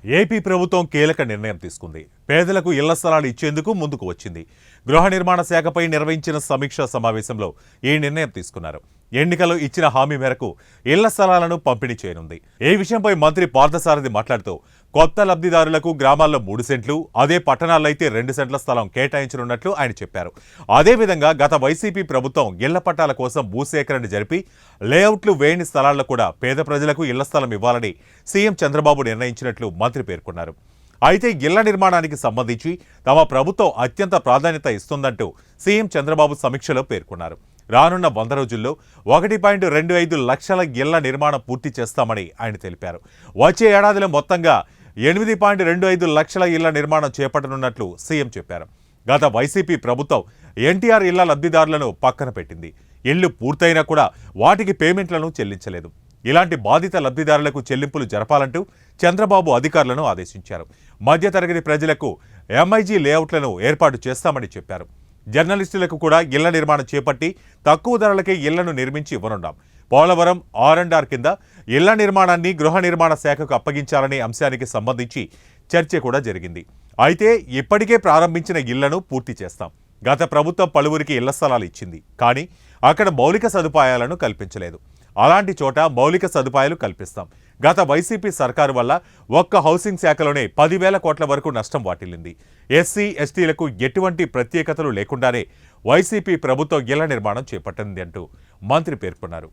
AP ప్రభుత్వం కీలక నిర్ణయం తీసుకుంది. పేదలకు ఇళ్ల స్థలాలు ఇచ్చేందుకు ముందుకు వచ్చింది. గృహ నిర్మాణ శాఖపై నిర్వహించిన సమీక్షా సమావేశంలో ఈ నిర్ణయం తీసుకున్నారు. ఎన్నికల్లో ఇచ్చిన హామీ మేరకు ఇళ్ల స్థలాలను పంపిణీ చేయనుంది. ఈ విషయంపై మంత్రి పార్థసారథి మాట్లాడుతూ కొత్త లబ్ధిదారులకు గ్రామాల్లో 3 సెంట్లు, అదే పట్టణాల్లో అయితే 2 సెంట్ల స్థలం కేటాయించనున్నట్లు ఆయన చెప్పారు. అదేవిధంగా గత వైసీపీ ప్రభుత్వం ఇళ్ల పట్టాల కోసం భూసేకరణ జరిపి లేఅవుట్లు వేయని స్థలాల్లో కూడా పేద ప్రజలకు ఇళ్ల స్థలం ఇవ్వాలని సీఎం చంద్రబాబు నిర్ణయించినట్లు మంత్రి పేర్కొన్నారు. అయితే ఇళ్ల నిర్మాణానికి సంబంధించి తమ ప్రభుత్వం అత్యంత ప్రాధాన్యత ఇస్తుందంటూ సీఎం చంద్రబాబు సమీక్షలో పేర్కొన్నారు. రానున్న 100 రోజుల్లో 1.25 లక్షల ఇళ్ల నిర్మాణం పూర్తి చేస్తామని ఆయన తెలిపారు. వచ్చే ఏడాదిలో మొత్తంగా 8.25 లక్షల ఇళ్ల నిర్మాణం చేపట్టనున్నట్లు సీఎం చెప్పారు. గత వైసీపీ ప్రభుత్వం ఎన్టీఆర్ ఇళ్ల లబ్ధిదారులను పక్కన పెట్టింది. ఇళ్లు పూర్తయినా కూడా వాటికి పేమెంట్లను చెల్లించలేదు. ఇలాంటి బాధిత లబ్ధిదారులకు చెల్లింపులు జరపాలంటూ చంద్రబాబు అధికారులను ఆదేశించారు. మధ్యతరగతి ప్రజలకు ఎంఐజీ లేఅవుట్లను ఏర్పాటు చేస్తామని చెప్పారు. జర్నలిస్టులకు కూడా ఇళ్ల నిర్మాణం చేపట్టి తక్కువ ధరలకే ఇళ్లను నిర్మించి ఇవ్వనున్నాం. పోలవరం R&R కింద ఇళ్ల నిర్మాణాన్ని గృహ నిర్మాణ శాఖకు అప్పగించాలనే అంశానికి సంబంధించి చర్చ కూడా జరిగింది. అయితే ఇప్పటికే ప్రారంభించిన ఇళ్లను పూర్తి చేస్తాం. గత ప్రభుత్వం పలువురికి ఇళ్ల స్థలాలు ఇచ్చింది, కానీ అక్కడ మౌలిక సదుపాయాలను కల్పించలేదు. అలాంటి చోట మౌలిక సదుపాయాలు కల్పిస్తాం. గత వైసీపీ సర్కారు వల్ల ఒక్క హౌసింగ్ శాఖలోనే 10,000 కోట్ల వరకు నష్టం వాటిల్లింది. ఎస్సీ ఎస్టీలకు ఎటువంటి ప్రత్యేకతలు లేకుండానే వైసీపీ ప్రభుత్వం ఇళ్ల నిర్మాణం చేపట్టింది అంటూ మంత్రి పేర్కొన్నారు.